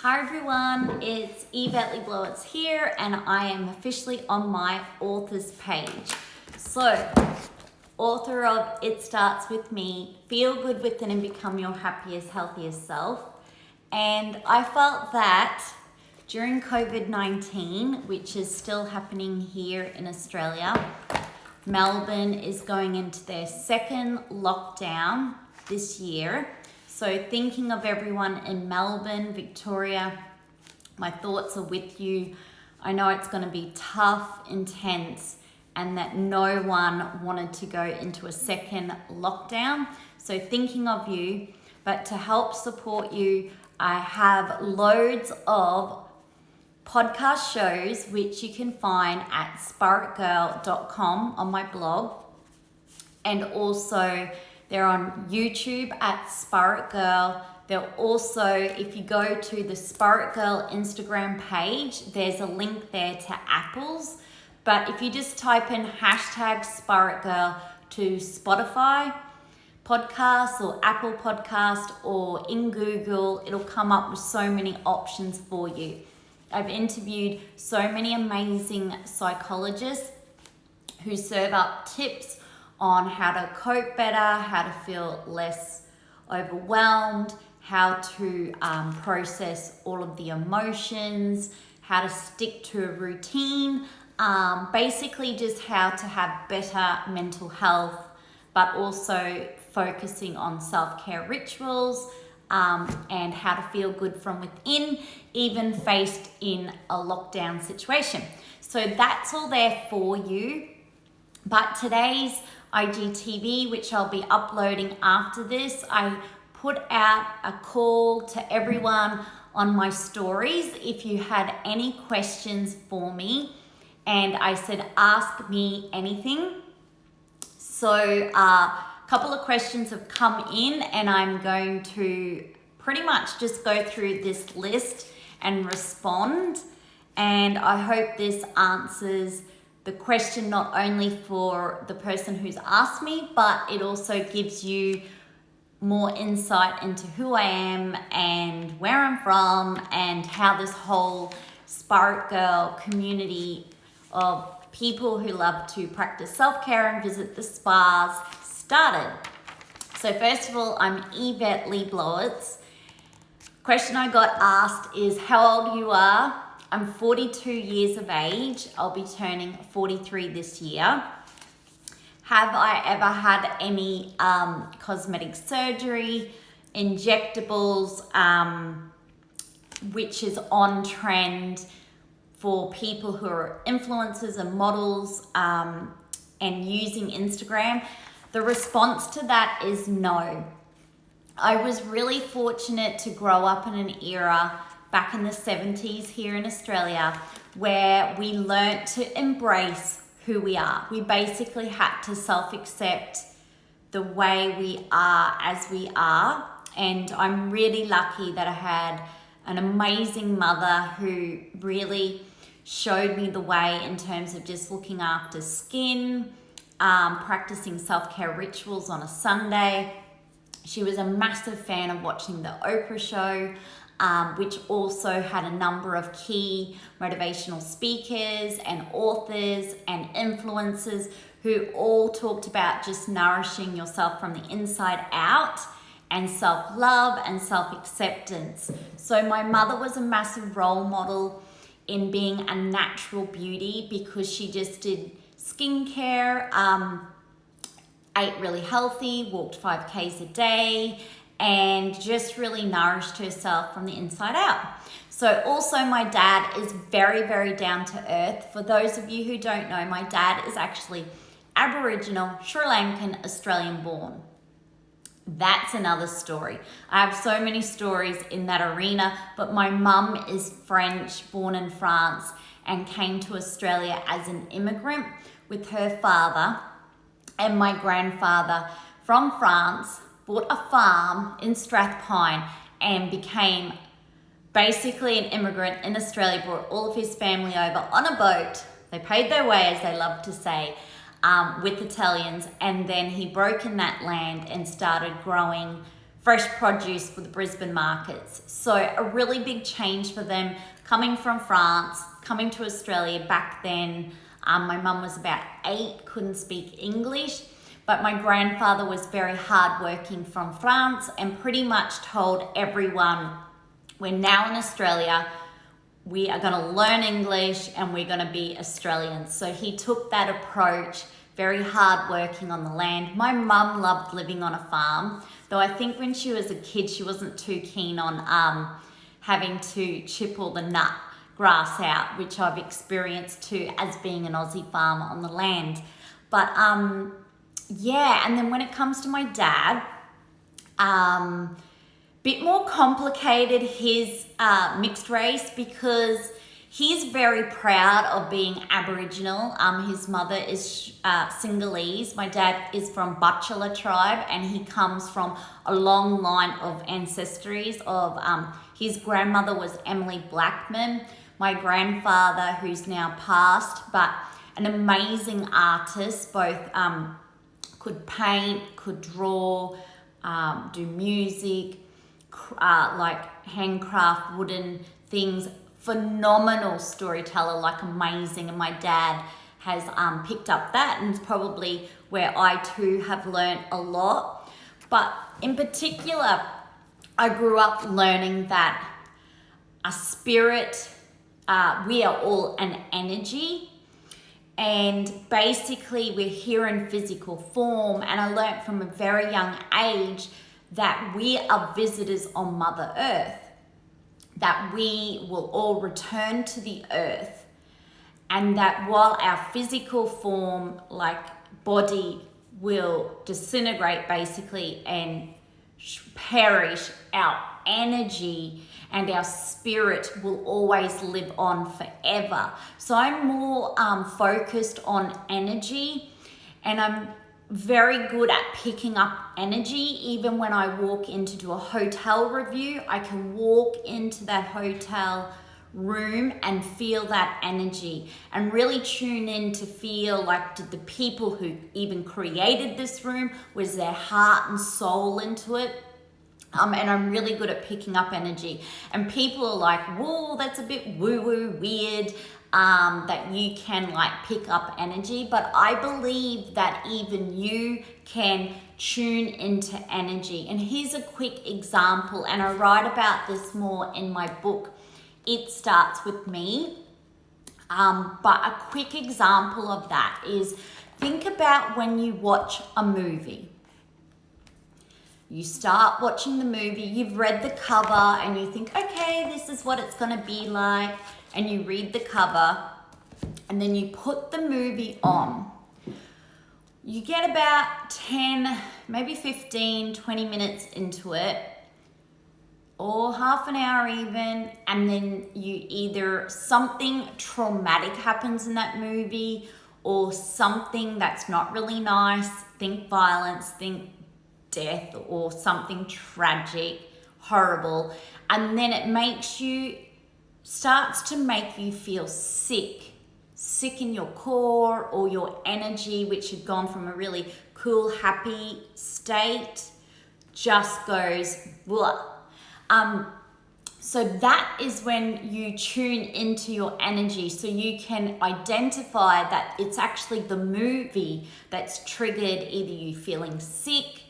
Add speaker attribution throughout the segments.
Speaker 1: Hi everyone, it's Yvette Blowitz here and I am officially on my author's page. So, author of It Starts With Me, Feel Good Within and Become Your Happiest, Healthiest Self. And I felt that during COVID-19, which is still happening here in Australia, Melbourne is going into their second lockdown this year. So thinking of everyone in Melbourne, Victoria, my thoughts are with you. I know it's going to be tough, intense, and that no one wanted to go into a second lockdown. So thinking of you, but to help support you, I have loads of podcast shows which you can find at spiritgirl.com on my blog, and also they're on YouTube at Spirit Girl. They're also, if you go to the Spirit Girl Instagram page, there's a link there to Apple's. But if you just type in hashtag Spirit Girl to Spotify podcast or Apple podcast or in Google, it'll come up with so many options for you. I've interviewed so many amazing psychologists who serve up tips on how to cope better, how to feel less overwhelmed, how to process all of the emotions, how to stick to a routine, basically just how to have better mental health, but also focusing on self-care rituals and how to feel good from within, even faced in a lockdown situation. So that's all there for you. But today's IGTV, which I'll be uploading after this, I put out a call to everyone on my stories if you had any questions for me, and I said ask me anything. So a couple of questions have come in and I'm going to pretty much just go through this list and respond, and I hope this answers the question not only for the person who's asked me, but it also gives you more insight into who I am and where I'm from and how this whole Spirit Girl community of people who love to practice self-care and visit the spas started. So first of all, I'm Yvette Lee Blowitz. Question I got asked is how old you are. I'm 42 years of age. I'll be turning 43 this year. Have I ever had any cosmetic surgery, injectables, which is on trend for people who are influencers and models and using Instagram? The response to that is no. I was really fortunate to grow up in an era back in the 70s here in Australia, where we learnt to embrace who we are. We basically had to self-accept the way we are as we are. And I'm really lucky that I had an amazing mother who really showed me the way in terms of just looking after skin, practicing self-care rituals on a Sunday. She was a massive fan of watching the Oprah show, which also had a number of key motivational speakers and authors and influencers who all talked about just nourishing yourself from the inside out and self-love and self-acceptance. So my mother was a massive role model in being a natural beauty because she just did skincare, ate really healthy, walked 5Ks a day, and just really nourished herself from the inside out. So also my dad is very, very down to earth. For those of you who don't know, my dad is actually Aboriginal, Sri Lankan, Australian born. That's another story. I have so many stories in that arena, but my mum is French, born in France, and came to Australia as an immigrant with her father and my grandfather from France, bought a farm in Strathpine and became basically an immigrant in Australia, brought all of his family over on a boat. They paid their way, as they love to say, with Italians, and then he broke in that land and started growing fresh produce for the Brisbane markets. So a really big change for them coming from France, coming to Australia back then. My mum was about 8, couldn't speak English, but my grandfather was very hardworking from France and pretty much told everyone, we're now in Australia, we are going to learn English and we're going to be Australians. So he took that approach, very hardworking on the land. My mum loved living on a farm, though I think when she was a kid, she wasn't too keen on having to chip all the nut grass out, which I've experienced too as being an Aussie farmer on the land. But yeah, and then when it comes to my dad, bit more complicated, his mixed race, because he's very proud of being Aboriginal. His mother is Sinhalese. My dad is from Butchulla tribe, and he comes from a long line of ancestries of his grandmother was Emily Blackman. My grandfather, who's now passed, but an amazing artist, both could paint, could draw, do music, like handcraft, wooden things, phenomenal storyteller, like amazing. And my dad has picked up that, and it's probably where I too have learned a lot. But in particular, I grew up learning that a spirit, we are all an energy, and basically we're here in physical form. And I learned from a very young age that we are visitors on Mother Earth, that we will all return to the earth, and that while our physical form, like body, will disintegrate basically and perish, our energy and our spirit will always live on forever. So I'm more focused on energy, and I'm very good at picking up energy. Even when I walk in to do a hotel review, I can walk into that hotel room and feel that energy and really tune in to feel like, did the people who even created this room, was their heart and soul into it? And I'm really good at picking up energy. And people are like, whoa, that's a bit woo-woo weird, that you can like pick up energy. But I believe that even you can tune into energy. And here's a quick example, and I write about this more in my book, It Starts With Me. But a quick example of that is, think about when you watch a movie. You start watching the movie, you've read the cover and you think, okay, this is what it's gonna be like. And you read the cover and then you put the movie on. You get about 10, maybe 15, 20 minutes into it, or half an hour even, and then you either, something traumatic happens in that movie, or something that's not really nice, think violence, think death, or something tragic, horrible, and then it starts to make you feel sick in your core, or your energy, which had gone from a really cool, happy state, just goes blah. So that is when you tune into your energy, so you can identify that it's actually the movie that's triggered either you feeling sick,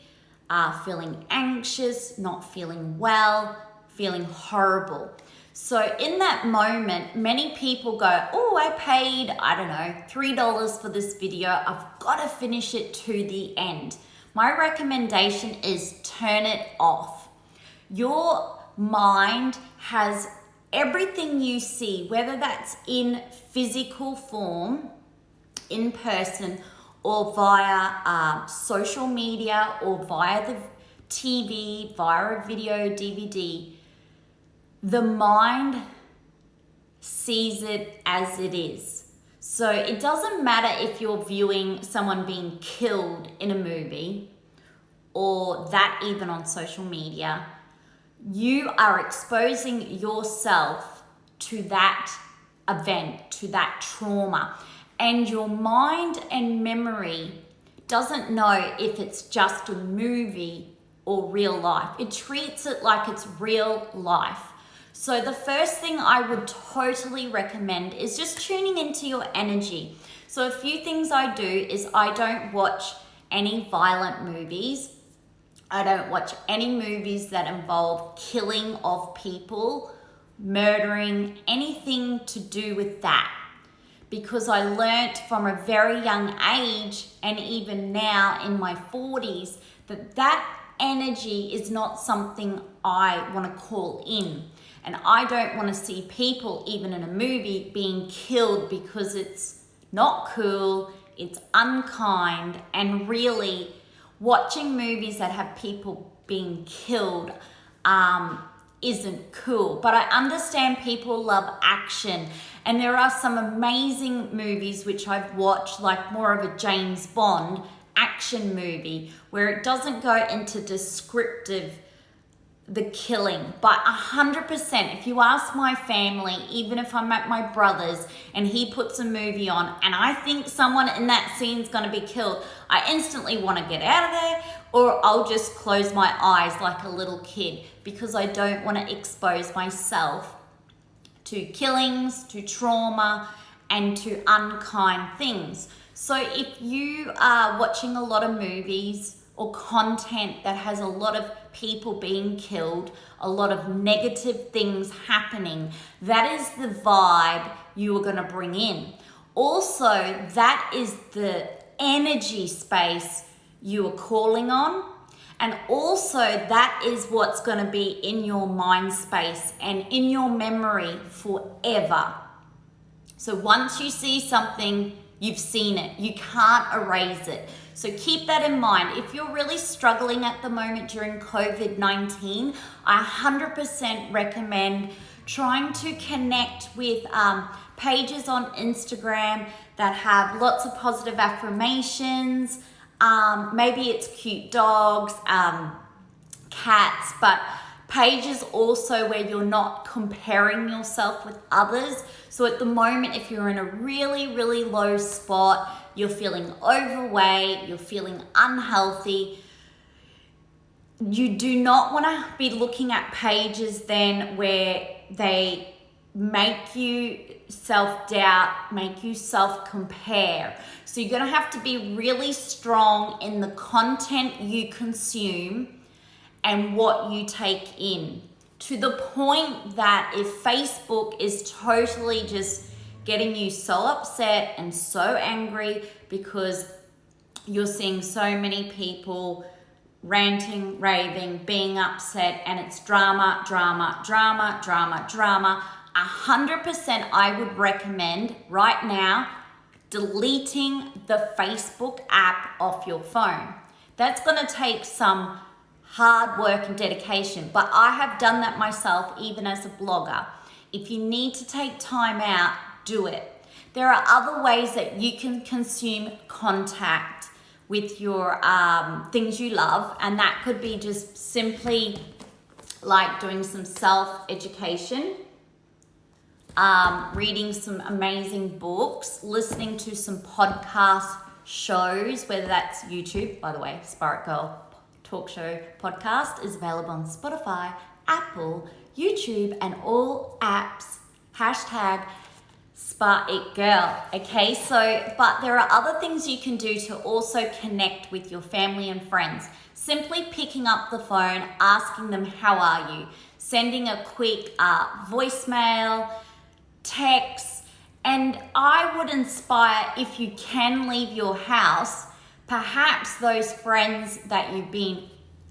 Speaker 1: feeling anxious, not feeling well, feeling horrible. So in that moment, many people go, oh, I paid, I don't know, $3 for this video. I've got to finish it to the end. My recommendation is turn it off. Your mind has everything you see, whether that's in physical form, in person, or via social media, or via the TV, via a video, DVD. The mind sees it as it is. So it doesn't matter if you're viewing someone being killed in a movie, or that even on social media. You are exposing yourself to that event, to that trauma. And your mind and memory doesn't know if it's just a movie or real life. It treats it like it's real life. So the first thing I would totally recommend is just tuning into your energy. So a few things I do is I don't watch any violent movies. I don't watch any movies that involve killing of people, murdering, anything to do with that. Because I learnt from a very young age, and even now in my 40s, that energy is not something I want to call in. And I don't want to see people, even in a movie, being killed because it's not cool, it's unkind, and really watching movies that have people being killed isn't cool. But I understand people love action, and there are some amazing movies which I've watched, like more of a James Bond action movie, where it doesn't go into descriptive the killing. But 100%, if you ask my family, even if I'm at my brother's and he puts a movie on and I think someone in that scene is going to be killed, I instantly want to get out of there, or I'll just close my eyes like a little kid, because I don't want to expose myself to killings, to trauma, and to unkind things. So if you are watching a lot of movies or content that has a lot of people being killed, a lot of negative things happening, that is the vibe you are going to bring in. Also, that is the energy space you are calling on. And also, that is what's going to be in your mind space and in your memory forever. So once you see something, you've seen it. You can't erase it. So keep that in mind. If you're really struggling at the moment during COVID-19, I 100% recommend trying to connect with pages on Instagram that have lots of positive affirmations. Maybe it's cute dogs, cats, but pages also where you're not comparing yourself with others. So at the moment, if you're in a really, really low spot, you're feeling overweight, you're feeling unhealthy, you do not want to be looking at pages then where they make you self-doubt, make you self-compare. So you're going to have to be really strong in the content you consume and what you take in, to the point that if Facebook is totally just getting you so upset and so angry because you're seeing so many people ranting, raving, being upset, and it's drama, drama, drama, drama, drama, 100% I would recommend right now deleting the Facebook app off your phone. That's going to take some hard work and dedication, but I have done that myself even as a blogger. If you need to take time out, do it. There are other ways that you can consume contact with your things you love, and that could be just simply like doing some self-education, reading some amazing books, listening to some podcast shows, whether that's YouTube. By the way, Spirit Girl Talk Show podcast is available on Spotify, Apple, YouTube, and all apps. Hashtag Spa It Girl. Okay, so, but there are other things you can do to also connect with your family and friends. Simply picking up the phone, asking them, how are you? Sending a quick voicemail, text, and I would inspire, if you can leave your house, perhaps those friends that you've been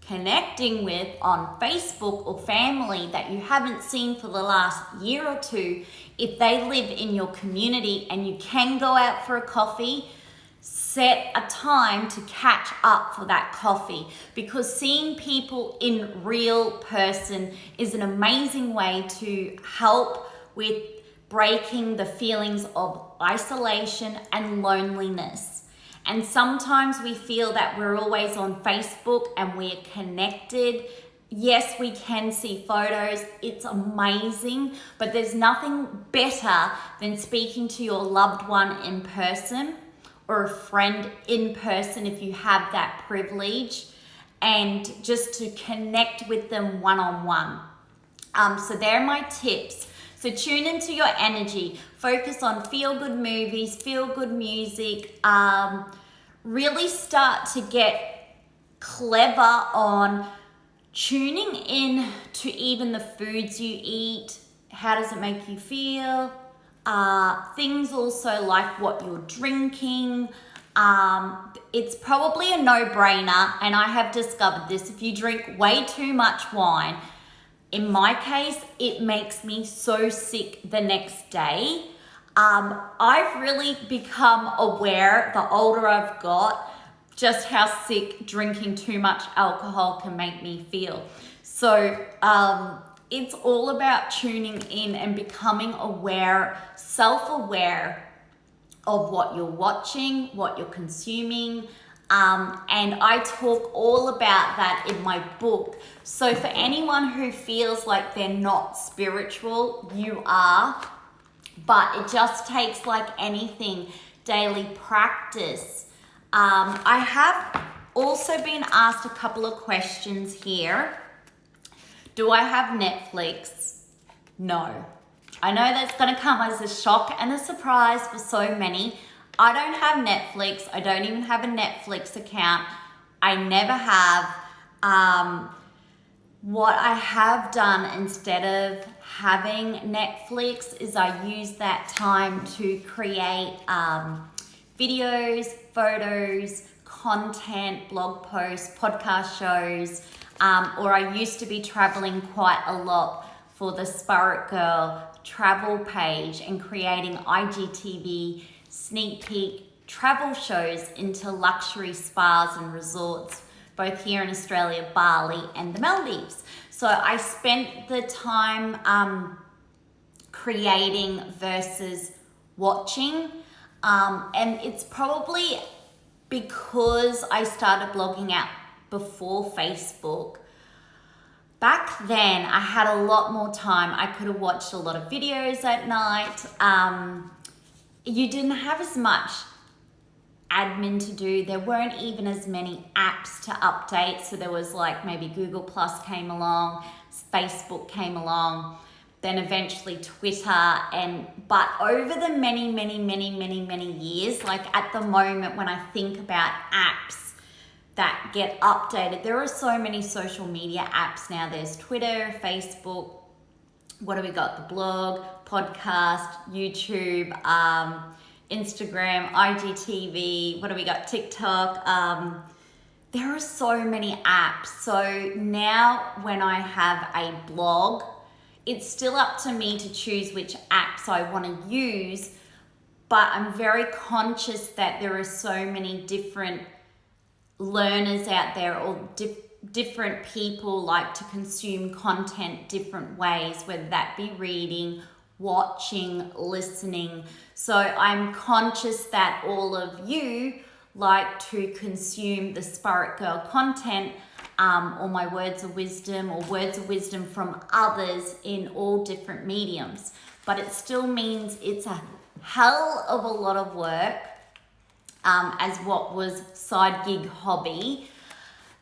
Speaker 1: connecting with on Facebook or family that you haven't seen for the last year or two, if they live in your community and you can go out for a coffee, set a time to catch up for that coffee, because seeing people in real person is an amazing way to help with breaking the feelings of isolation and loneliness. And sometimes we feel that we're always on Facebook and we're connected. Yes, we can see photos. It's amazing, but there's nothing better than speaking to your loved one in person, or a friend in person if you have that privilege, and just to connect with them one-on-one. So they're my tips. So tune into your energy, focus on feel-good movies, feel-good music, really start to get clever on tuning in to even the foods you eat. How does it make you feel? Things also like what you're drinking. It's probably a no-brainer, and I have discovered this. If you drink way too much wine, in my case, it makes me so sick the next day. I've really become aware the older I've got just how sick drinking too much alcohol can make me feel. So it's all about tuning in and becoming aware, self-aware of what you're watching, what you're consuming. And I talk all about that in my book. So for anyone who feels like they're not spiritual, you are, but it just takes, like anything, daily practice. I have also been asked a couple of questions here. Do I have Netflix? No. I know that's going to come as a shock and a surprise for so many. I don't have Netflix. I don't even have a Netflix account. I never have. What I have done instead of having Netflix is I use that time to create videos, photos, content, blog posts, podcast shows, or I used to be traveling quite a lot for the Spirit Girl travel page and creating IGTV sneak peek travel shows into luxury spas and resorts, both here in Australia, Bali and the Maldives. So I spent the time creating versus watching, and it's probably because I started blogging out before Facebook. Back then, I had a lot more time. I could have watched a lot of videos at night. You didn't have as much admin to do. There weren't even as many apps to update. So there was like maybe Google Plus came along, Facebook came along, then eventually Twitter. But over the many years, like at the moment when I think about apps that get updated, there are so many social media apps now. There's Twitter, Facebook, what do we got? The blog, podcast, YouTube, Instagram, IGTV, what do we got? TikTok. There are so many apps. So now when I have a blog, it's still up to me to choose which apps I want to use, but I'm very conscious that there are so many different learners out there, or different people like to consume content different ways, whether that be reading, watching, listening. So I'm conscious that all of you like to consume the Spirit Girl content, or my words of wisdom, or words of wisdom from others in all different mediums. But it still means it's a hell of a lot of work. As what was side gig hobby.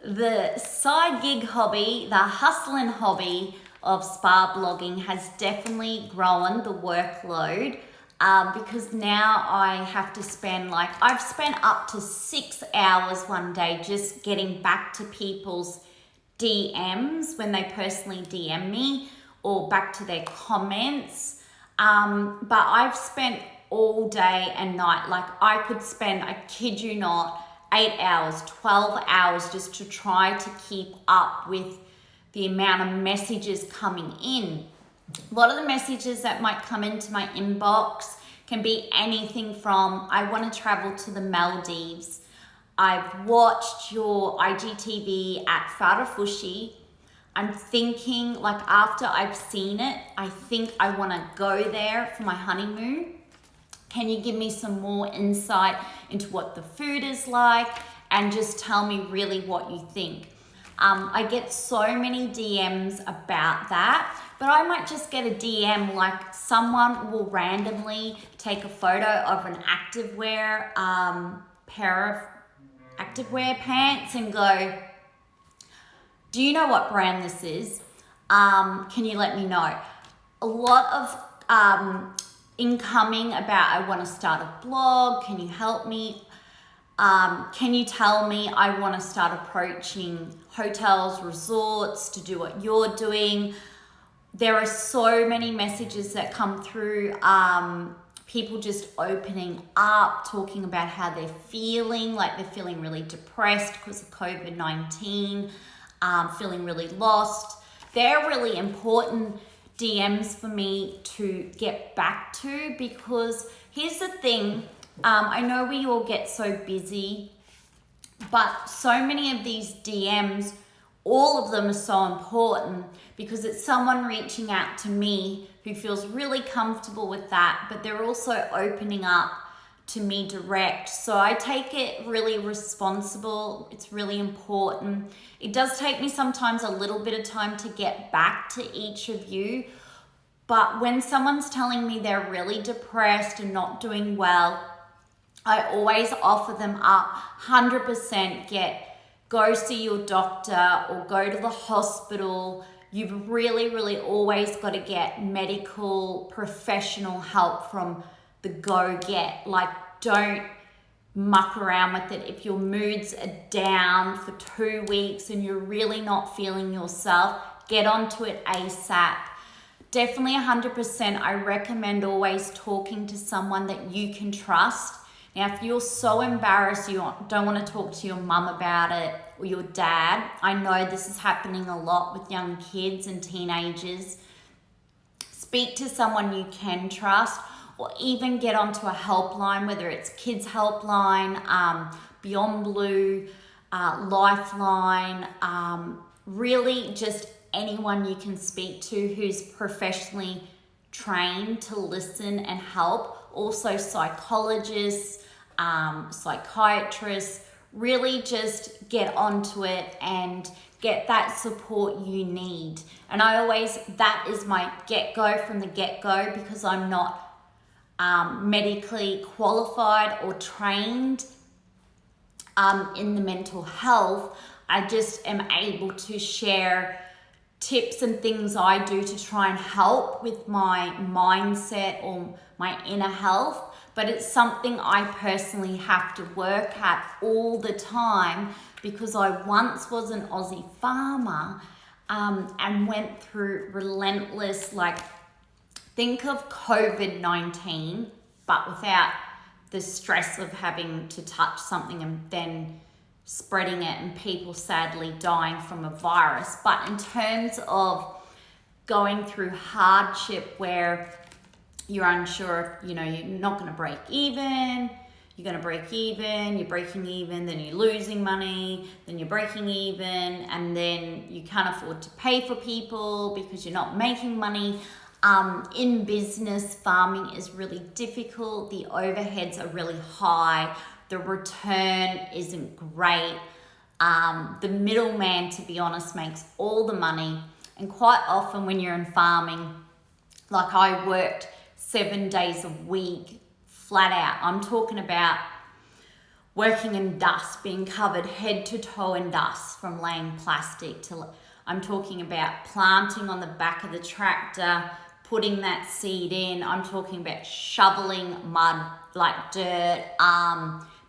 Speaker 1: The side gig hobby, the hustling hobby of spa blogging has definitely grown the workload, because now I have to spend I've spent up to 6 hours one day just getting back to people's DMs when they personally DM me, or back to their comments. But I've spent all day and night. Like I could spend, I kid you not, 8 hours, 12 hours just to try to keep up with the amount of messages coming in. A lot of the messages that might come into my inbox can be anything from, I want to travel to the Maldives. I've watched your IGTV at Farafushi. I'm thinking, like after I've seen it, I think I want to go there for my honeymoon. Can you give me some more insight into what the food is like, and just tell me really what you think? I get so many DMs about that, but I might just get a DM like someone will randomly take a photo of an activewear pair of activewear pants and go, Do you know what brand this is? Can you let me know? A lot of incoming about, I want to start a blog. Can you help me? Can you tell me I want to start approaching hotels, resorts to do what you're doing? There are so many messages that come through, people just opening up, talking about how they're feeling, like they're feeling really depressed because of COVID-19, feeling really lost. They're really important DMs for me to get back to, because here's the thing, I know we all get so busy, but so many of these DMs, all of them are so important, because it's someone reaching out to me who feels really comfortable with that, but they're also opening up to me direct. So I take it really responsible. It's really important. It does take me sometimes a little bit of time to get back to each of you, but when someone's telling me they're really depressed and not doing well, I always offer them up 100%, go see your doctor or go to the hospital. You've really always got to get medical professional help from the go-get. Like, don't muck around with it. If your moods are down for 2 weeks and you're really not feeling yourself, get onto it ASAP. Definitely 100%, I recommend always talking to someone that you can trust. Now, if you're so embarrassed, you don't want to talk to your mum about it or your dad, I know this is happening a lot with young kids and teenagers. Speak to someone you can trust, or even get onto a helpline, whether it's Kids Helpline, Beyond Blue, Lifeline, really just anyone you can speak to who's professionally trained to listen and help. Also psychologists, psychiatrists, really just get onto it and get that support you need. And that is my get-go from the get-go, because I'm not medically qualified or trained in the mental health. I just am able to share tips and things I do to try and help with my mindset or my inner health, but it's something I personally have to work at all the time, because I once was an Aussie farmer and went through relentless, like, think of COVID-19, but without the stress of having to touch something and then spreading it and people sadly dying from a virus. But in terms of going through hardship where you're unsure, you're not going to break even, you're going to break even, you're breaking even, then you're losing money, then you're breaking even, and then you can't afford to pay for people because you're not making money. In business, farming is really difficult. The overheads are really high. The return isn't great. The middleman, to be honest, makes all the money. And quite often when you're in farming, like I worked 7 days a week, flat out. I'm talking about working in dust, being covered head to toe in dust from laying plastic to, I'm talking about planting on the back of the tractor, putting that seed in. I'm talking about shoveling mud like dirt,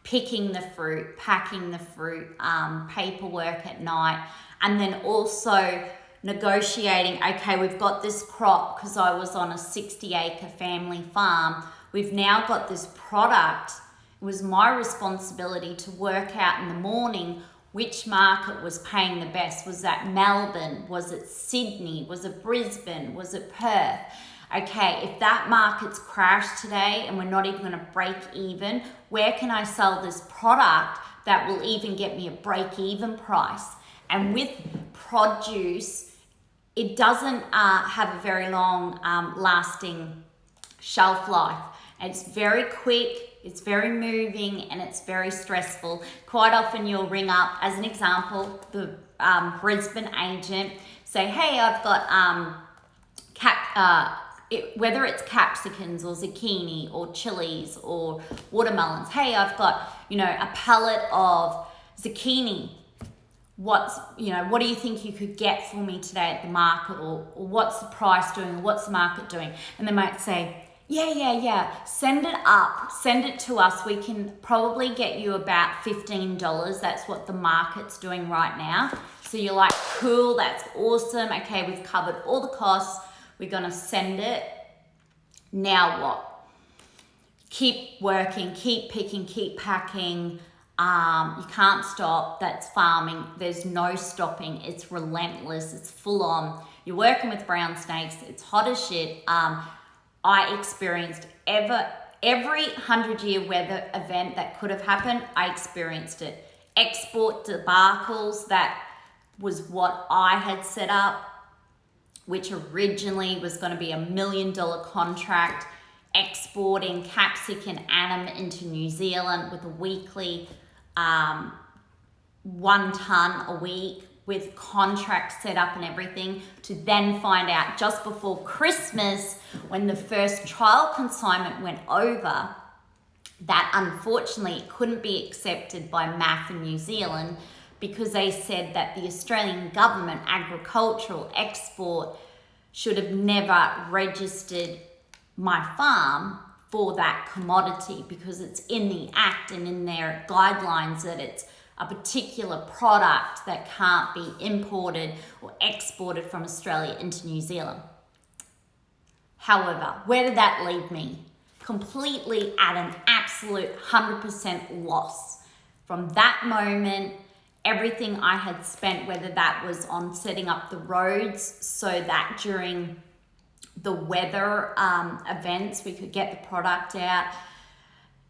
Speaker 1: picking the fruit, packing the fruit, paperwork at night, and then also negotiating, okay, we've got this crop, because I was on a 60-acre family farm. We've now got this product. It was my responsibility to work out in the morning which market was paying the best. Was that Melbourne? Was it Sydney? Was it Brisbane? Was it Perth? Okay, if that market's crashed today and we're not even going to break even, where can I sell this product that will even get me a break-even price? And with produce, it doesn't have a very long lasting shelf life. It's very quick, it's very moving, and it's very stressful. Quite often you'll ring up, as an example, the Brisbane agent, say, hey, I've got whether it's capsicums or zucchini or chilies or watermelons. Hey, I've got, a pallet of zucchini. what do you think you could get for me today at the market, or what's the price doing, or what's the market doing? And they might say, yeah, send it to us. We can probably get you about $15. That's what the market's doing right now. So you're like, cool, that's awesome. Okay, we've covered all the costs. We're gonna send it. Now what? Keep working, keep picking, keep packing. You can't stop. That's farming. There's no stopping. It's relentless. It's full on. You're working with brown snakes. It's hot as shit. I experienced every 100-year weather event that could have happened. I experienced it. Export debacles, that was what I had set up, which originally was going to be $1 million contract, exporting capsicum annum into New Zealand with a weekly 1 ton a week, with contracts set up and everything, to then find out just before Christmas, when the first trial consignment went over, that unfortunately it couldn't be accepted by MAF in New Zealand, because they said that the Australian government agricultural export should have never registered my farm for that commodity, because it's in the Act and in their guidelines that it's a particular product that can't be imported or exported from Australia into New Zealand. However, where did that leave me? Completely at an absolute 100% loss. From that moment, everything I had spent, whether that was on setting up the roads so that during the weather events we could get the product out.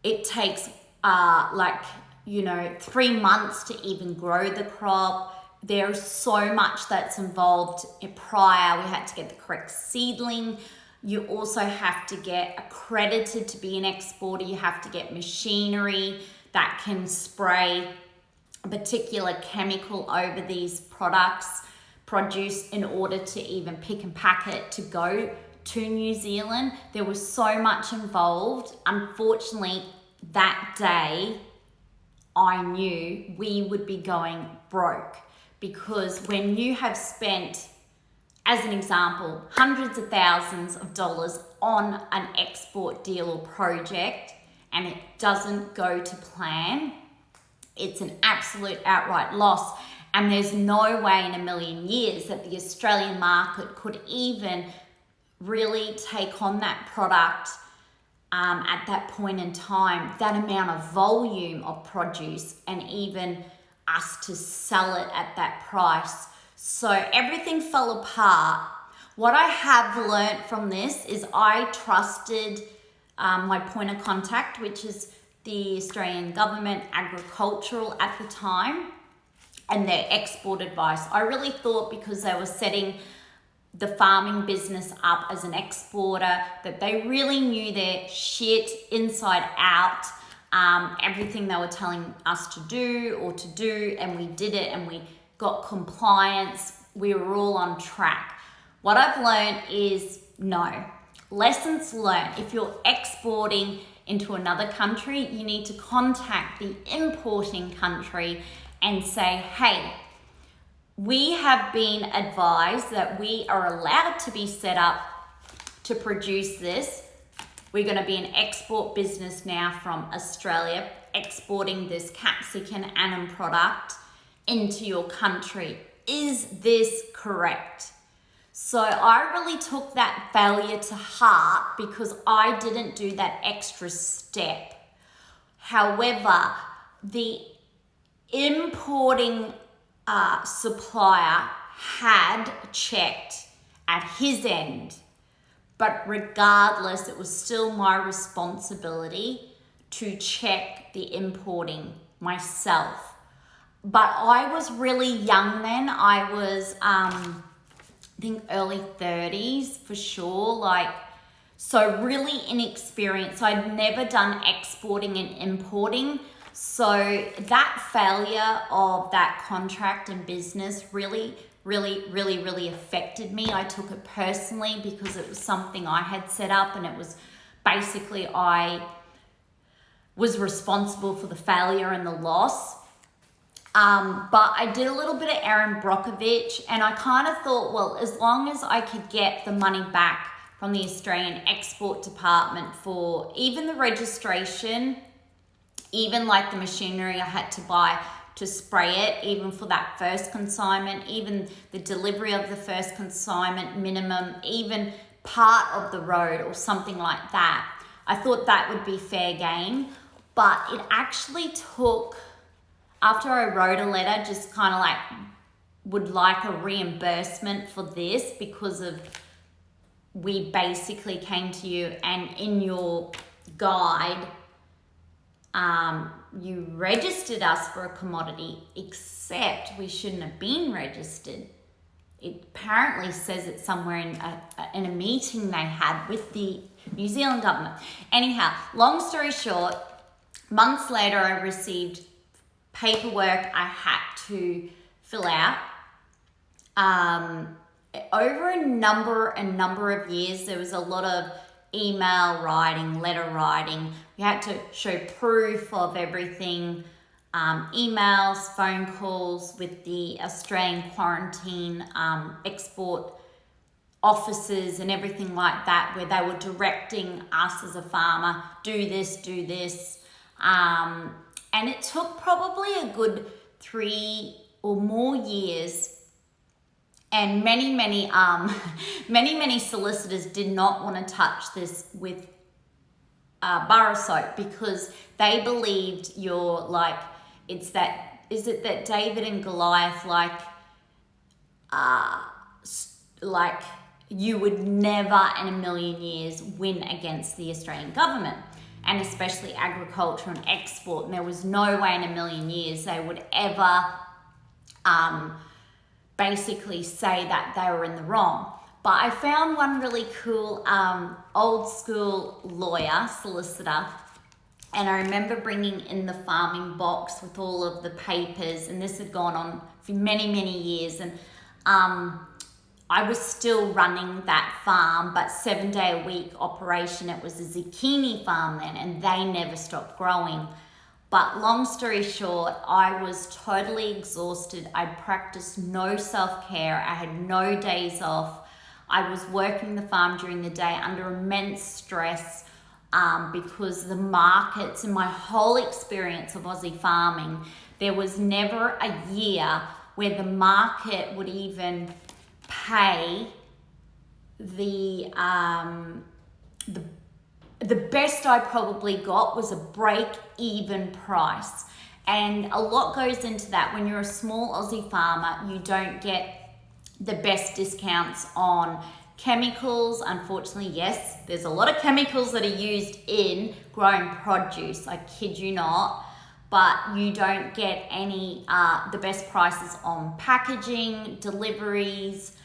Speaker 1: It takes 3 months to even grow the crop. There's so much that's involved prior. We had to get the correct seedling. You also have to get accredited to be an exporter. You have to get machinery that can spray a particular chemical over these products produced in order to even pick and pack it to go to New Zealand. There was so much involved. Unfortunately, that day, I knew we would be going broke, because when you have spent, as an example, hundreds of thousands of dollars on an export deal or project and it doesn't go to plan, it's an absolute outright loss. And there's no way in a million years that the Australian market could even really take on that product at that point in time, that amount of volume of produce, and even us to sell it at that price. So everything fell apart. What I have learned from this is I trusted my point of contact, which is the Australian government agricultural at the time, and their export advice. I really thought, because they were setting the farming business up as an exporter, that they really knew their shit inside out, everything they were telling us to do, and we did it, and we got compliance. We were all on track. What I've learned is no. Lessons learned. If you're exporting into another country, you need to contact the importing country and say, hey, we have been advised that we are allowed to be set up to produce this. We're going to be an export business now from Australia, exporting this capsicum annum product into your country. Is this correct? So I really took that failure to heart, because I didn't do that extra step. However, the importing supplier had checked at his end, but regardless, it was still my responsibility to check the importing myself. But I was really young then. I was, I think early 30s for sure. So really inexperienced. I'd never done exporting and importing. So that failure of that contract and business really affected me. I took it personally, because it was something I had set up, and it was basically I was responsible for the failure and the loss. But I did a little bit of Erin Brockovich, and I kind of thought, well, as long as I could get the money back from the Australian Export Department for even the registration, even like the machinery I had to buy to spray it, even for that first consignment, even the delivery of the first consignment minimum, even part of the road or something like that. I thought that would be fair game, but it actually took, after I wrote a letter, just kind of like, would like a reimbursement for this because of, we basically came to you and in your guide, you registered us for a commodity, except we shouldn't have been registered. It apparently says it somewhere in a meeting they had with the New Zealand government. Anyhow, long story short, months later I received paperwork I had to fill out. Over a number of years, there was a lot of email writing, letter writing. We had to show proof of everything, emails, phone calls with the Australian quarantine export officers and everything like that, where they were directing us as a farmer, do this, do this. And it took probably a good 3 or more years. And many solicitors did not want to touch this with bar soap because they believed you're like, is it that David and Goliath, like you would never in a million years win against the Australian government, and especially agriculture and export. And there was no way in a million years they would ever basically say that they were in the wrong. But I found one really cool old school lawyer, solicitor, and I remember bringing in the farming box with all of the papers, and this had gone on for many years, and I was still running that farm, but 7-day-a-week operation. It was a zucchini farm then, and they never stopped growing. But long story short, I was totally exhausted. I practiced no self-care. I had no days off. I was working the farm during the day under immense stress because the markets, and my whole experience of Aussie farming, there was never a year where the market would even pay the best I probably got was a break-even price. And a lot goes into that. When you're a small Aussie farmer, you don't get the best discounts on chemicals. Unfortunately, yes, there's a lot of chemicals that are used in growing produce, I kid you not, but you don't get any, the best prices on packaging, deliveries,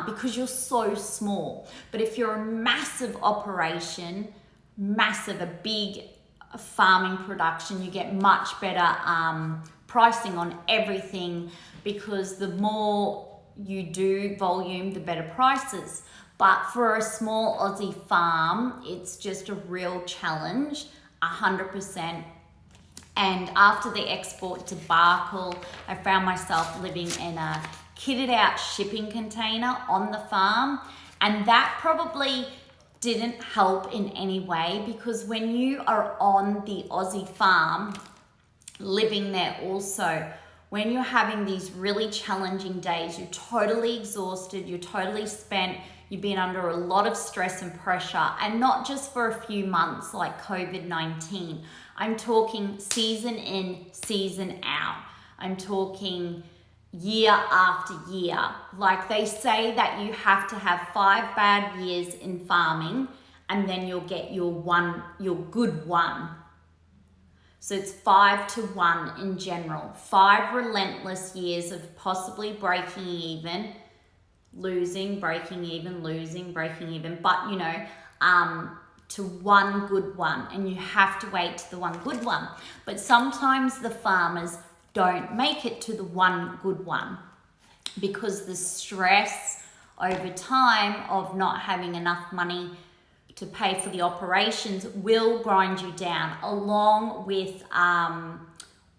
Speaker 1: because you're so small. But if you're a massive operation, a big farming production, you get much better pricing on everything, because the more you do volume, the better prices. But for a small Aussie farm, it's just a real challenge, 100%. And after the export debacle, I found myself living in a kitted out shipping container on the farm, and that probably didn't help in any way, because when you are on the Aussie farm, living there also, when you're having these really challenging days, you're totally exhausted, you're totally spent, you've been under a lot of stress and pressure, and not just for a few months like COVID-19. I'm talking season in, season out. I'm talking year after year. Like they say that you have to have 5 bad years in farming and then you'll get your good one. So it's 5 to 1 in general. 5 relentless years of possibly breaking even, losing, breaking even, losing, breaking even, but to one good one, and you have to wait to the one good one. But sometimes the farmers don't make it to the one good one because the stress over time of not having enough money to pay for the operations will grind you down, along with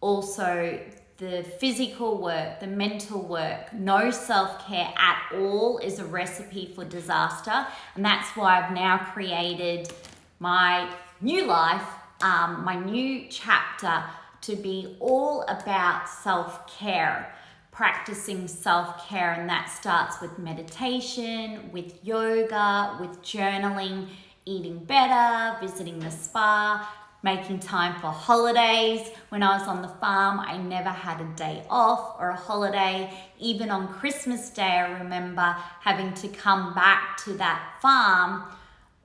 Speaker 1: also the physical work, the mental work, no self-care at all is a recipe for disaster. And that's why I've now created my new life, my new chapter, to be all about self-care, practicing self-care. And that starts with meditation, with yoga, with journaling, eating better, visiting the spa, making time for holidays. When I was on the farm, I never had a day off or a holiday. Even on Christmas Day, I remember having to come back to that farm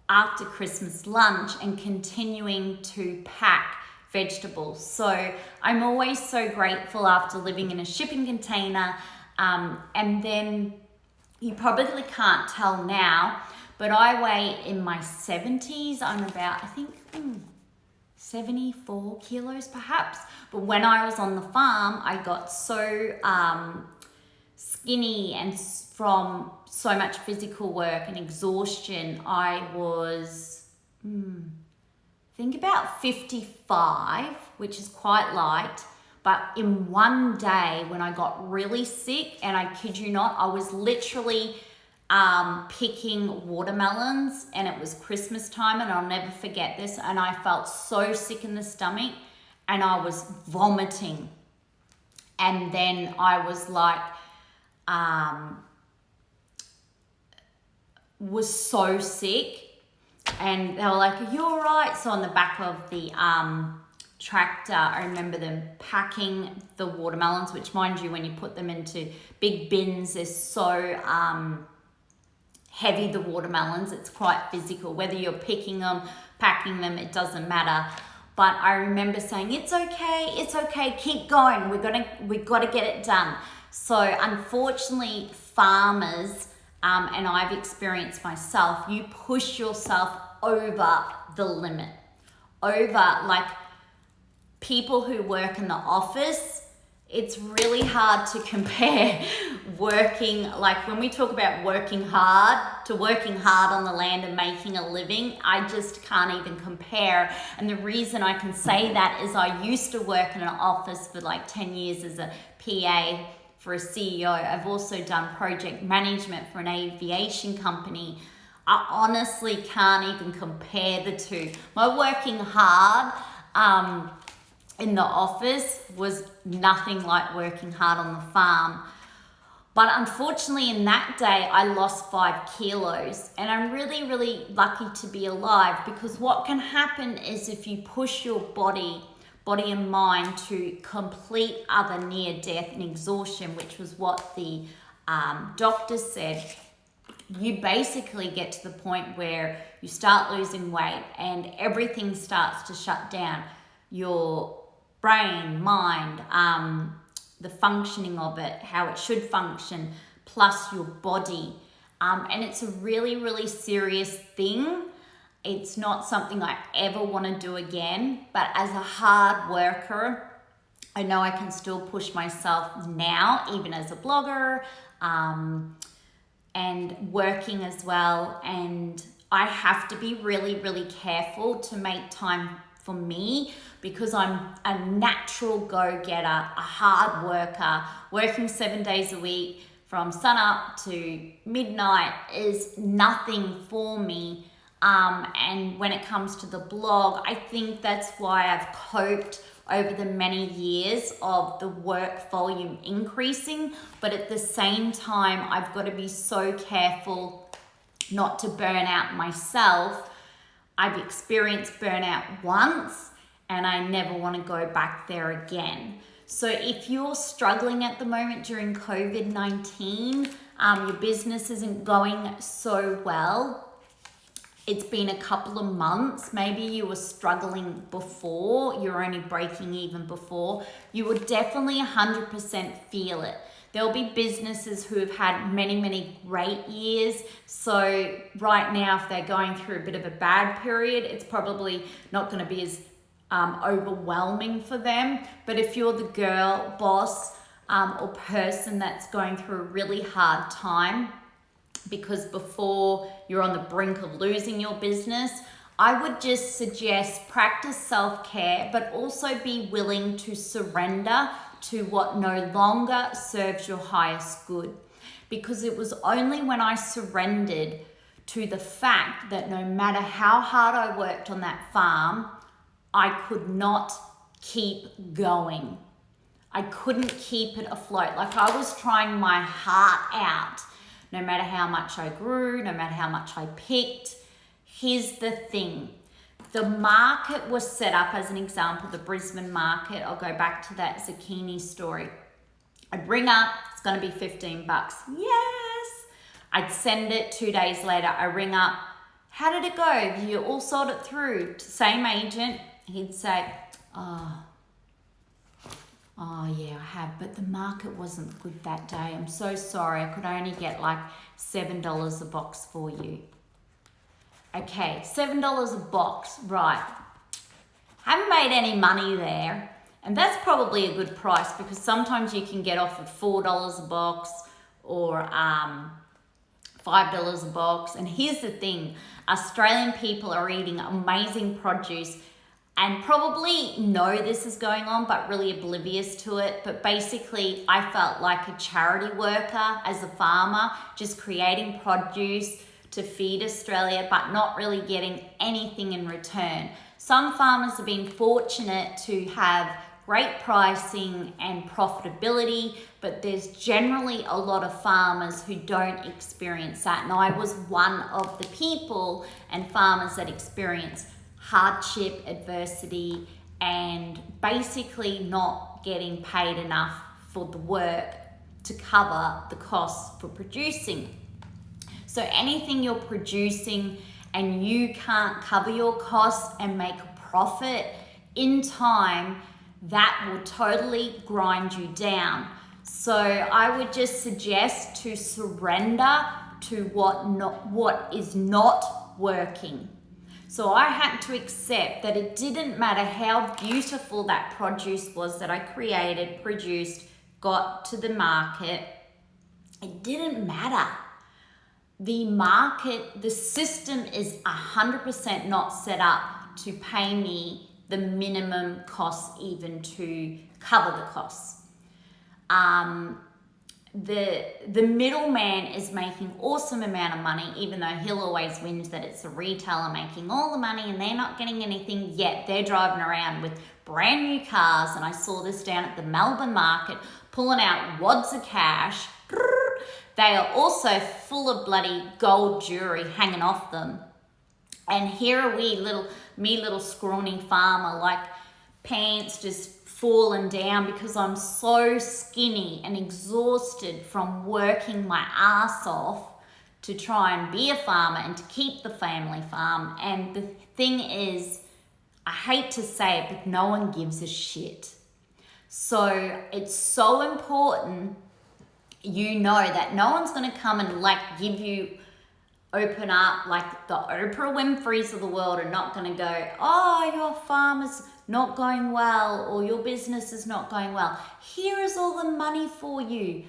Speaker 1: after Christmas lunch and continuing to pack vegetables. So I'm always so grateful after living in a shipping container. And then you probably can't tell now, but I weigh in my 70s. I'm about, I think, 74 kilos perhaps. But when I was on the farm, I got so skinny, and from so much physical work and exhaustion, I was, I think about 55, which is quite light. But in one day when I got really sick, and I kid you not, I was literally picking watermelons, and it was Christmas time, and I'll never forget this, and I felt so sick in the stomach and I was vomiting. And then I was like, was so sick, and they were like, "Are you all right?" So on the back of the tractor, I remember them packing the watermelons, which, mind you, when you put them into big bins, they're so heavy, the watermelons. It's quite physical. Whether you're picking them, packing them, it doesn't matter. But I remember saying, it's okay, keep going. We've got to get it done. So unfortunately, farmers, and I've experienced myself, you push yourself over the limit. Like people who work in the office, it's really hard to compare working, like when we talk about working hard to working hard on the land and making a living, I just can't even compare. And the reason I can say that is I used to work in an office for like 10 years as a PA for a CEO. I've also done project management for an aviation company. I honestly can't even compare the two. My working hard, in the office was nothing like working hard on the farm. But unfortunately, in that day, I lost 5 kilos, and I'm really, really lucky to be alive, because what can happen is if you push your body and mind to complete other near death and exhaustion, which was what the doctor said, you basically get to the point where you start losing weight and everything starts to shut down. Your brain, mind, the functioning of it, how it should function, plus your body. And it's a really, really serious thing. It's not something I ever want to do again. But as a hard worker, I know I can still push myself now, even as a blogger, and working as well. And I have to be really, really careful to make time for me, because I'm a natural go-getter, a hard worker. Working 7 days a week from sun up to midnight is nothing for me. And when it comes to the blog, I think that's why I've coped over the many years of the work volume increasing. But at the same time, I've got to be so careful not to burn out myself. I've experienced burnout once, and I never want to go back there again. So if you're struggling at the moment during COVID-19, your business isn't going so well, it's been a couple of months, maybe you were struggling before, you're only breaking even before, you would definitely 100% feel it. There'll be businesses who have had many, many great years. So right now, if they're going through a bit of a bad period, it's probably not going to be as overwhelming for them. But if you're the girl, boss, or person that's going through a really hard time, because before you're on the brink of losing your business, I would just suggest practice self-care, but also be willing to surrender to what no longer serves your highest good. Because it was only when I surrendered to the fact that no matter how hard I worked on that farm, I could not keep going. I couldn't keep it afloat. Like I was trying my heart out, no matter how much I grew, no matter how much I picked. Here's the thing. The market was set up, as an example, the Brisbane market. I'll go back to that zucchini story. I'd ring up, it's gonna be $15. Yes! I'd send it 2 days later. I ring up, how did it go? You all sold it through? Same agent. He'd say, oh yeah, I have, but the market wasn't good that day. I'm so sorry. I could only get like $7 a box for you. Okay, $7 a box, right. Haven't made any money there. And that's probably a good price because sometimes you can get off at $4 a box or $5 a box. And here's the thing, Australian people are eating amazing produce and probably know this is going on, but really oblivious to it. But basically, I felt like a charity worker as a farmer, just creating produce to feed Australia, but not really getting anything in return. Some farmers have been fortunate to have great pricing and profitability, but there's generally a lot of farmers who don't experience that. And I was one of the people and farmers that experienced hardship, adversity, and basically not getting paid enough for the work to cover the costs for producing. So anything you're producing and you can't cover your costs and make a profit in time, that will totally grind you down. So I would just suggest to surrender to what is not working. So I had to accept that it didn't matter how beautiful that produce was that I created, produced, got to the market. It didn't matter. The market, the system is 100% not set up to pay me the minimum costs even to cover the costs. The middleman is making awesome amount of money, even though he'll always whinge that it's a retailer making all the money and they're not getting anything, yet they're driving around with brand new cars. And I saw this down at the Melbourne market, pulling out wads of cash. They are also full of bloody gold jewelry hanging off them. And here are little scrawny farmer, like pants just falling down because I'm so skinny and exhausted from working my ass off to try and be a farmer and to keep the family farm. And the thing is, I hate to say it, but no one gives a shit. So it's so important you know that no one's going to come and like give you, open up, like the Oprah Winfreys of the world are not going to go, oh, your farm is not going well or your business is not going well. Here is all the money for you.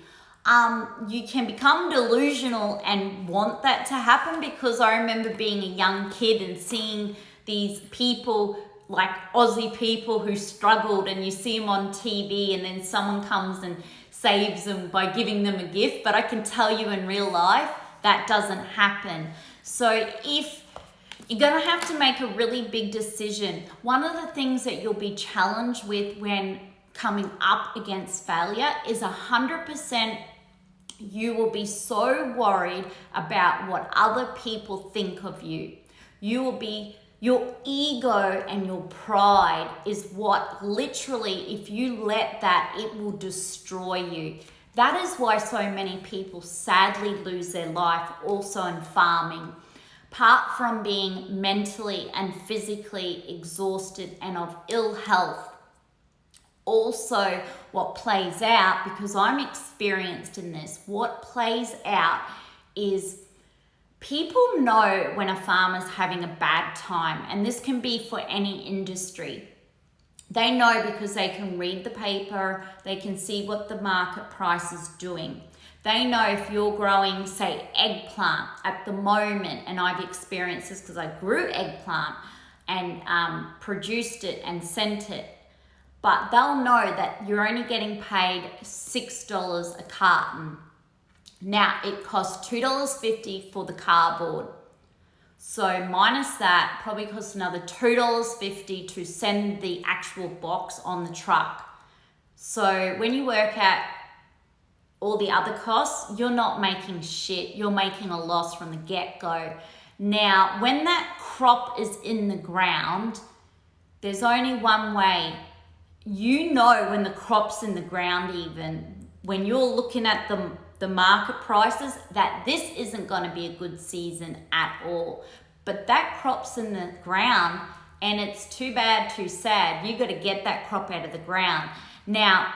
Speaker 1: You can become delusional and want that to happen, because I remember being a young kid and seeing these people, like Aussie people who struggled, and you see them on TV and then someone comes and saves them by giving them a gift. But I can tell you in real life, that doesn't happen. So if you're gonna have to make a really big decision, one of the things that you'll be challenged with when coming up against failure is 100% you will be so worried about what other people think of you. Your ego and your pride is what literally, if you let that, it will destroy you. That is why so many people sadly lose their life also in farming. Apart from being mentally and physically exhausted and of ill health, also what plays out, because I'm experienced in this, what plays out is people know when a farmer's having a bad time, and this can be for any industry. They know because they can read the paper, they can see what the market price is doing. They know if you're growing, say, eggplant at the moment, and I've experienced this because I grew eggplant and produced it and sent it. but they'll know that you're only getting paid $6 a carton. Now, it costs $2.50 for the cardboard. So minus that, probably costs another $2.50 to send the actual box on the truck. So when you work out all the other costs, you're not making shit. You're making a loss from the get-go. Now, when that crop is in the ground, there's only one way. You know when the crop's in the ground, even when you're looking at the market prices, that this isn't going to be a good season at all. But that crop's in the ground, and it's too bad, too sad. You got to get that crop out of the ground. Now,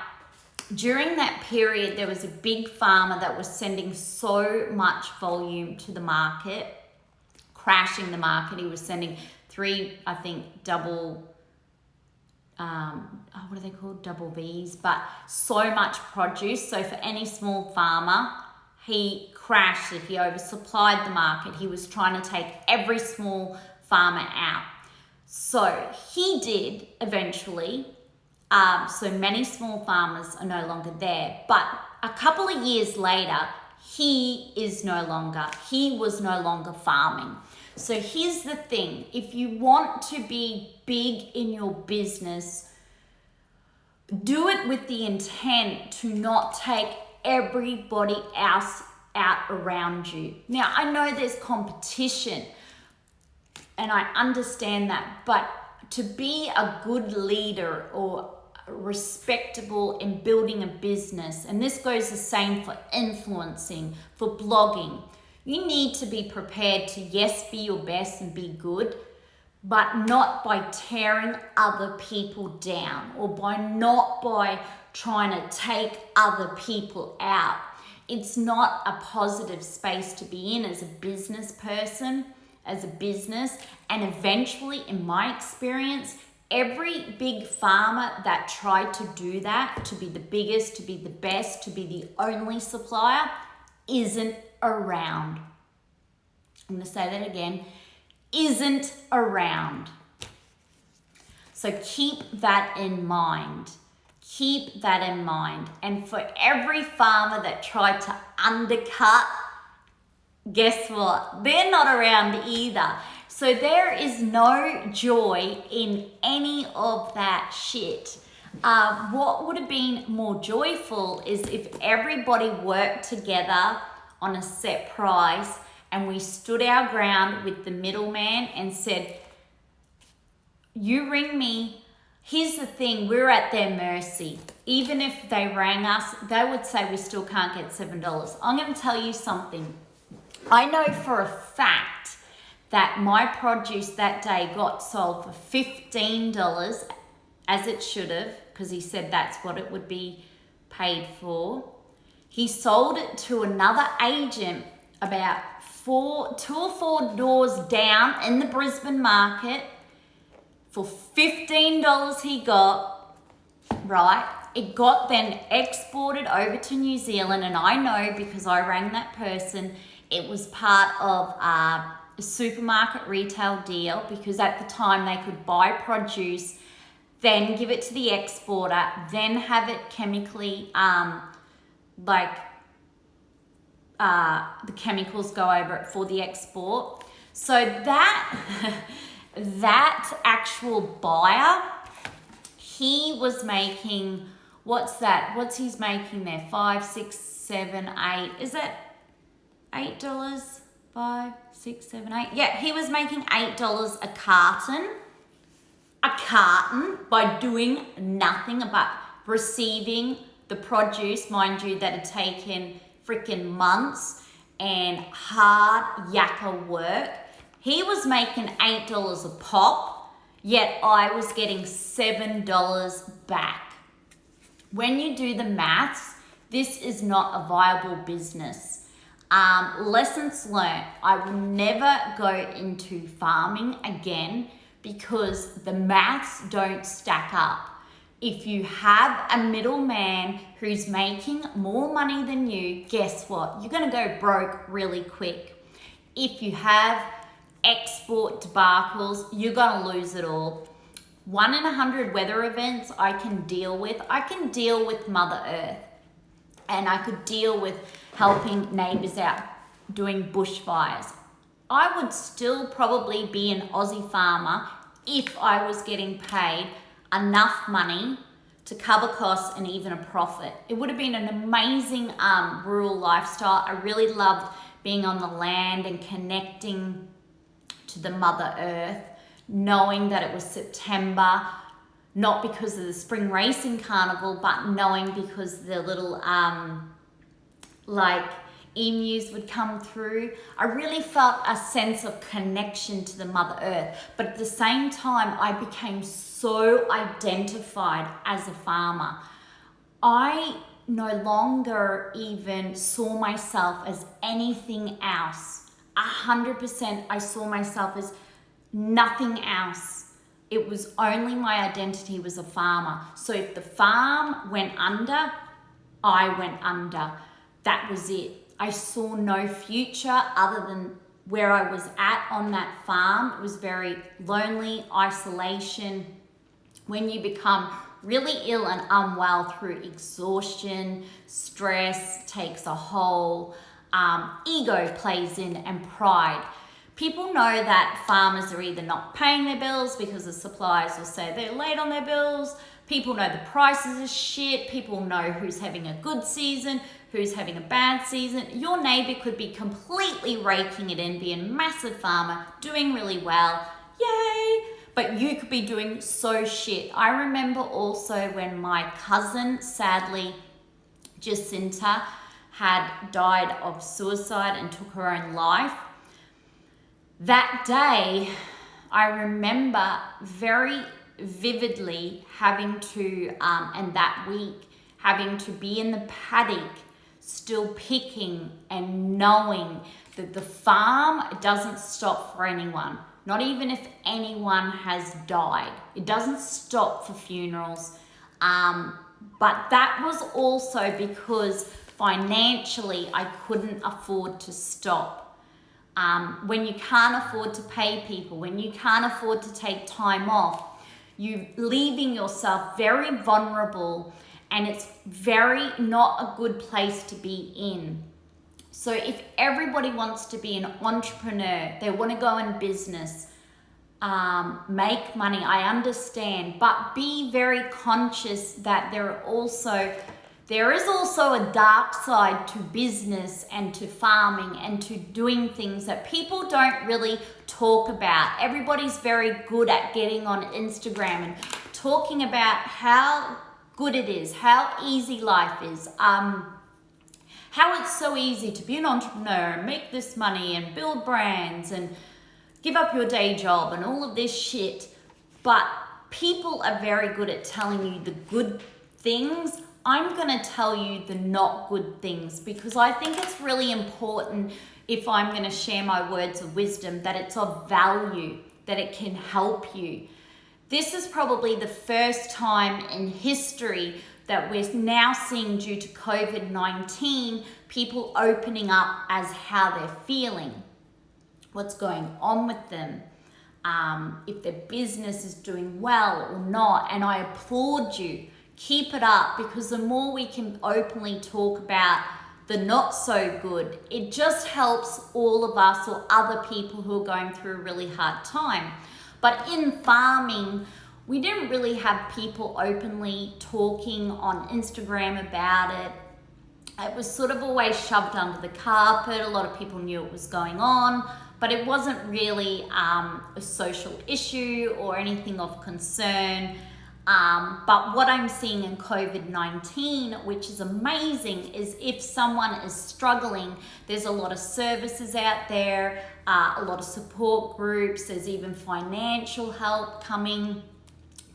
Speaker 1: during that period, there was a big farmer that was sending so much volume to the market, crashing the market. He was sending 3, I think, double, what are they called? Double Vs, but so much produce. So for any small farmer, he crashed it. He oversupplied the market. He was trying to take every small farmer out. So he did eventually. So many small farmers are no longer there. But a couple of years later, he was no longer farming. So here's the thing. If you want to be big in your business, do it with the intent to not take everybody else out around you. Now, I know there's competition, and I understand that, but to be a good leader or respectable in building a business, and this goes the same for influencing, for blogging, you need to be prepared to, yes, be your best and be good, but not by tearing other people down or by trying to take other people out. It's not a positive space to be in as a business person, as a business. And eventually, in my experience, every big farmer that tried to do that, to be the biggest, to be the best, to be the only supplier, isn't around. I'm going to say that again. Isn't around. So keep that in mind. Keep that in mind. And for every farmer that tried to undercut, guess what? They're not around either. So there is no joy in any of that shit. What would have been more joyful is if everybody worked together on a set price and we stood our ground with the middleman and said, you ring me. Here's the thing, we're at their mercy. Even if they rang us, they would say we still can't get $7. I'm going to tell you something. I know for a fact that my produce that day got sold for $15, as it should have, because he said that's what it would be paid for. He sold it to another agent about 2 or 4 doors down in the Brisbane market for $15 he got, right? It got then exported over to New Zealand, and I know because I rang that person, it was part of a supermarket retail deal, because at the time they could buy produce, then give it to the exporter, then have it chemically, the chemicals go over it for the export. So that that actual buyer, he was making, what's he's making there? 5, 6, 7, 8. Is that $8? 5, 6, 7, 8. Yeah, he was making $8 a carton by doing nothing but receiving the produce, mind you, that had taken freaking months and hard yakka work. He was making $8 a pop, yet I was getting $7 back. When you do the maths, this is not a viable business. Lessons learned. I will never go into farming again because the maths don't stack up. If you have a middleman who's making more money than you, guess what? You're going to go broke really quick. If you have export debacles, you're going to lose it all. 1 in 100 weather events I can deal with. I can deal with Mother Earth, and I could deal with helping neighbours out doing bushfires. I would still probably be an Aussie farmer if I was getting paid enough money to cover costs and even a profit. It would have been an amazing rural lifestyle. I really loved being on the land and connecting to the Mother Earth, knowing that it was September, not because of the spring racing carnival, but knowing because the little like emus would come through. I really felt a sense of connection to the Mother Earth, but at the same time, I became so identified as a farmer. I no longer even saw myself as anything else. 100% I saw myself as nothing else. It was only my identity was a farmer. So if the farm went under, I went under. That was it. I saw no future other than where I was at on that farm. It was very lonely, isolation. When you become really ill and unwell through exhaustion, stress takes a whole, ego plays in, and pride. People know that farmers are either not paying their bills because the suppliers will say they're late on their bills. People know the prices are shit. People know who's having a good season, who's having a bad season. Your neighbor could be completely raking it in, be a massive farmer, doing really well. Yay! But you could be doing so shit. I remember also when my cousin, sadly, Jacinta, had died of suicide and took her own life. That day, I remember very vividly having to, and that week, having to be in the paddock, still picking and knowing that the farm doesn't stop for anyone. Not even if anyone has died. It doesn't stop for funerals. But that was also because financially I couldn't afford to stop. When you can't afford to pay people, when you can't afford to take time off, you're leaving yourself very vulnerable, and it's very not a good place to be in. So if everybody wants to be an entrepreneur, they want to go in business, make money, I understand, but be very conscious that there is also a dark side to business and to farming and to doing things that people don't really talk about. Everybody's very good at getting on Instagram and talking about how good it is, how easy life is, how it's so easy to be an entrepreneur and make this money and build brands and give up your day job and all of this shit. But people are very good at telling you the good things. I'm going to tell you the not good things, because I think it's really important, if I'm going to share my words of wisdom, that it's of value, that it can help you. This is probably the first time in history that we're now seeing, due to COVID-19, people opening up as how they're feeling, what's going on with them, if their business is doing well or not. And I applaud you. Keep it up, because the more we can openly talk about the not so good, it just helps all of us or other people who are going through a really hard time. But in farming, we didn't really have people openly talking on Instagram about it. It was sort of always shoved under the carpet. A lot of people knew it was going on, but it wasn't really a social issue or anything of concern. But what I'm seeing in COVID-19, which is amazing, is if someone is struggling, there's a lot of services out there, a lot of support groups. There's even financial help coming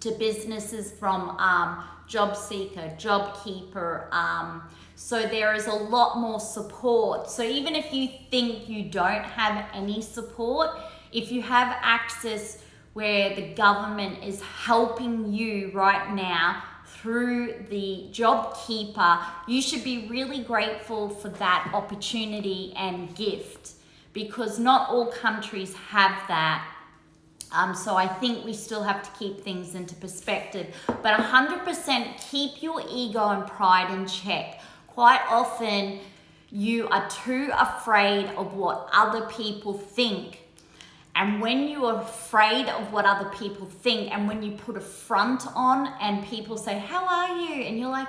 Speaker 1: to businesses from Job Seeker, Job Keeper. So there is a lot more support. So even if you think you don't have any support, if you have access where the government is helping you right now through the Job Keeper, you should be really grateful for that opportunity and gift, because not all countries have that. So I think we still have to keep things into perspective. But 100% keep your ego and pride in check. Quite often, you are too afraid of what other people think. And when you are afraid of what other people think, and when you put a front on and people say, how are you? And you're like,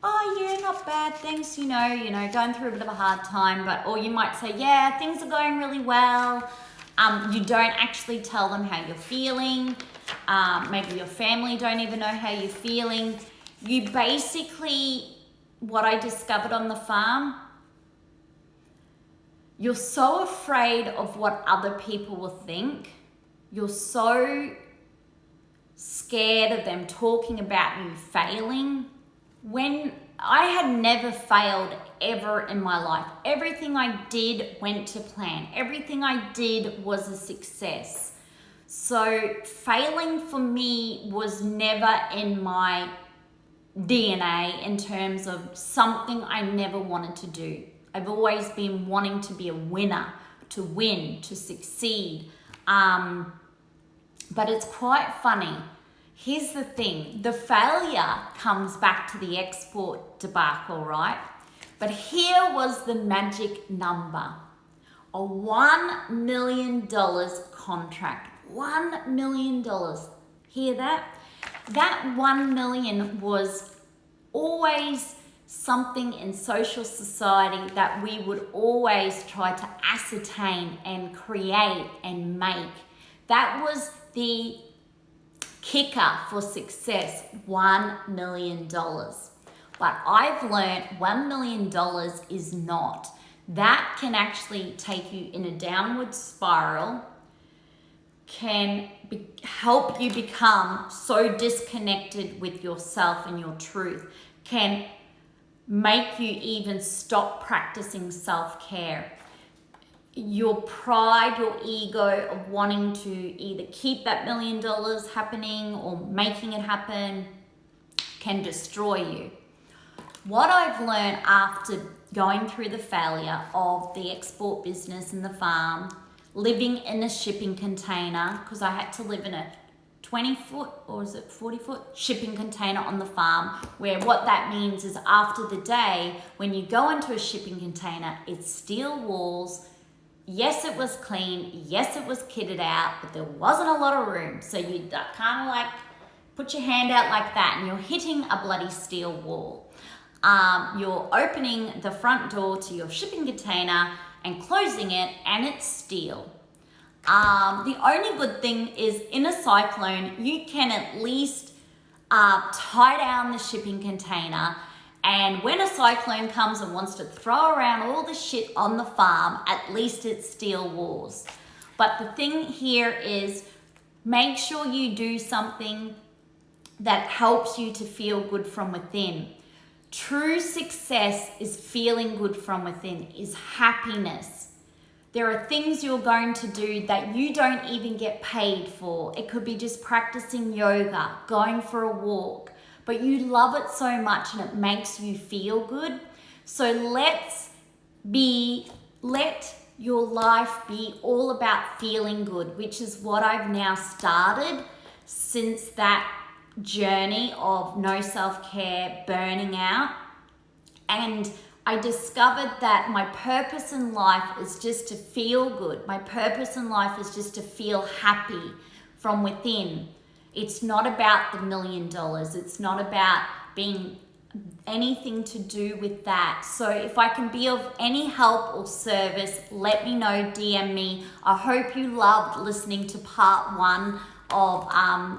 Speaker 1: oh yeah, not bad, thanks, you know, going through a bit of a hard time, or you might say, yeah, things are going really well. You don't actually tell them how you're feeling. Maybe your family don't even know how you're feeling. You basically, what I discovered on the farm, you're so afraid of what other people will think. You're so scared of them talking about you failing. When I had never failed ever in my life. Everything I did went to plan. Everything I did was a success. So failing for me was never in my DNA in terms of something I never wanted to do. I've always been wanting to be a winner, to win, to succeed. But it's quite funny. Here's the thing, the failure comes back to the export debacle, right? But here was the magic number, a $1 million contract, $1 million. Hear that? That 1 million was always something in social society that we would always try to ascertain and create and make. That was the kicker for success, $1 million. But I've learned $1 million is not. That can actually take you in a downward spiral, can help you become so disconnected with yourself and your truth, can make you even stop practicing self-care. Your pride, your ego of wanting to either keep that $1 million happening or making it happen can destroy you. What I've learned after going through the failure of the export business and the farm, living in a shipping container, because I had to live in a 20-foot or is it 40-foot shipping container on the farm, where what that means is after the day, when you go into a shipping container, it's steel walls. Yes, it was clean. Yes, it was kitted out, but there wasn't a lot of room. So you kind of like put your hand out like that and you're hitting a bloody steel wall. You're opening the front door to your shipping container and closing it, and it's steel. The only good thing is in a cyclone, you can at least tie down the shipping container, and when a cyclone comes and wants to throw around all the shit on the farm, at least it's steel walls. But the thing here is, make sure you do something that helps you to feel good from within. True success is feeling good from within, is happiness. There are things you're going to do that you don't even get paid for. It could be just practicing yoga, going for a walk, but you love it so much and it makes you feel good. So let your life be all about feeling good, which is what I've now started since that journey of no self-care, burning out. And I discovered that my purpose in life is just to feel good. My purpose in life is just to feel happy from within. It's not about the $1 million. It's not about being anything to do with that. So if I can be of any help or service, let me know, DM me. I hope you loved listening to part 1 of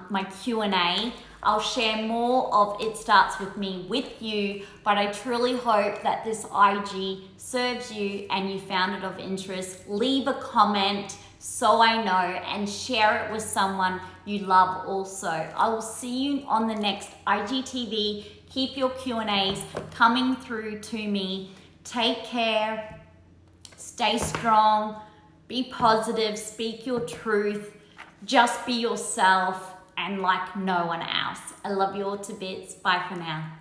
Speaker 1: my Q&A. I'll share more of It Starts With Me with you, but I truly hope that this IG serves you and you found it of interest. Leave a comment so I know, and share it with someone you love also. I will see you on the next IGTV. Keep your Q&As coming through to me. Take care, stay strong, be positive, speak your truth, just be yourself, and like no one else. I love you all to bits. Bye for now.